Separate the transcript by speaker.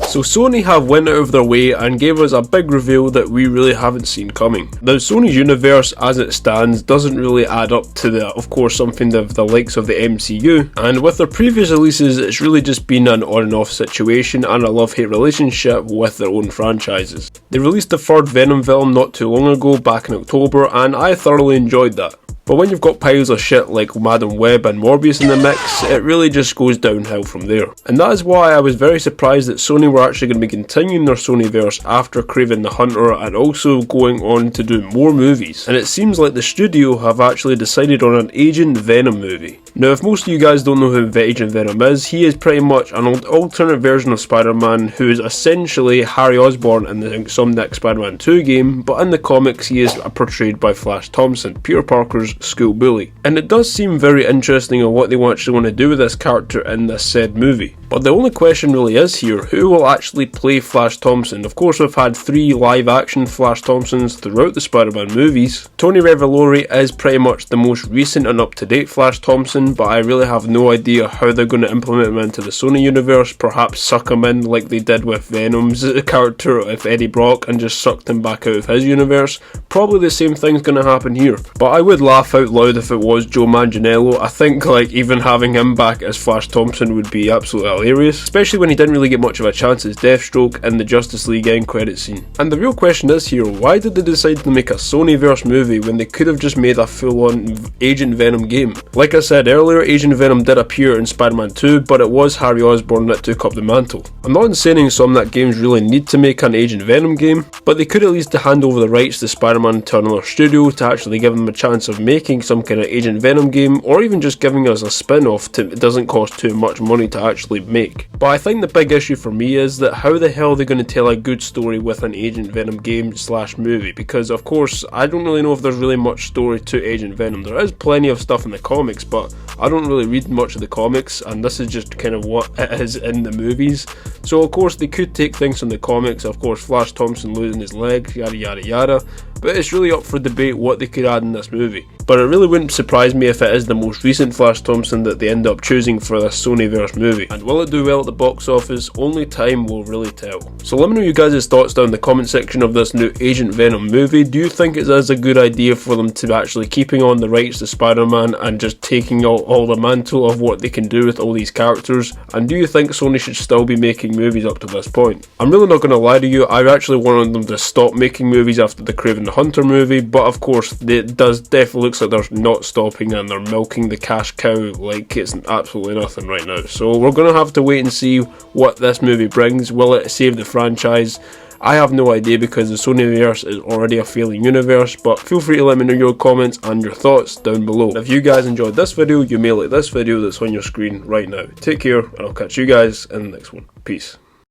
Speaker 1: So Sony have went out of their way and gave us a big reveal that we really haven't seen coming. Now Sony's universe as it stands doesn't really add up to of course something of the likes of the MCU, and with their previous releases it's really just been an on and off situation and a love-hate relationship with their own franchises. They released the third Venom film not too long ago, back in October, and I thoroughly enjoyed that. But when you've got piles of shit like Madam Web and Morbius in the mix, it really just goes downhill from there. And that is why I was very surprised that Sony were actually going to be continuing their Sonyverse after Kraven the Hunter and also going on to do more movies. And it seems like the studio have actually decided on an Agent Venom movie. Now if most of you guys don't know who Agent Venom is, he is pretty much an alternate version of Spider-Man who is essentially Harry Osborn in the some next Spider-Man 2 game, but in the comics he is portrayed by Flash Thompson, Peter Parker's school bully. And it does seem very interesting on what they actually want to do with this character in this said movie. But the only question really is here, who will actually play Flash Thompson? Of course we've had 3 live action Flash Thompsons throughout the Spider-Man movies. Tony Revolori is pretty much the most recent and up to date Flash Thompson, but I really have no idea how they're going to implement him into the Sony universe, perhaps suck him in like they did with Venom's character with Eddie Brock and just sucked him back out of his universe. Probably the same thing's going to happen here. But I would laugh out loud if it was Joe Manganiello. I think like even having him back as Flash Thompson would be absolutely hilarious, especially when he didn't really get much of a chance as Deathstroke in the Justice League end credit scene. And the real question is here, why did they decide to make a Sonyverse movie when they could have just made a full-on Agent Venom game? Like I said earlier, Agent Venom did appear in Spider-Man 2, but it was Harry Osborn that took up the mantle. I'm not saying some that games really need to make an Agent Venom game, but they could at least hand over the rights to Spider-Man to another studio to actually give them a chance of making some kind of Agent Venom game, or even just giving us a spin-off it doesn't cost too much money to actually make. But I think the big issue for me is that how the hell are they going to tell a good story with an Agent Venom game / movie, because of course I don't really know if there's really much story to Agent Venom. There is plenty of stuff in the comics, but I don't really read much of the comics, and this is just kind of what it is in the movies. So of course they could take things from the comics, of course Flash Thompson losing his leg, yada yada yada, but it's really up for debate what they could add in this movie. But it really wouldn't surprise me if it is the most recent Flash Thompson that they end up choosing for this Sonyverse movie. And will it do well at the box office? Only time will really tell. So let me know you guys' thoughts down in the comment section of this new Agent Venom movie. Do you think it is a good idea for them to actually keeping on the rights to Spider-Man and just taking all the mantle of what they can do with all these characters? And do you think Sony should still be making movies up to this point? I'm really not going to lie to you, I actually wanted them to stop making movies after the Kraven the Hunter movie, but of course it does definitely looks like they're not stopping and they're milking the cash cow like it's absolutely nothing right now. So we're going to have to wait and see what this movie brings. Will it save the franchise? I have no idea because the Sonyverse is already a failing universe, but feel free to let me know your comments and your thoughts down below. If you guys enjoyed this video, you may like this video that's on your screen right now. Take care and I'll catch you guys in the next one. Peace.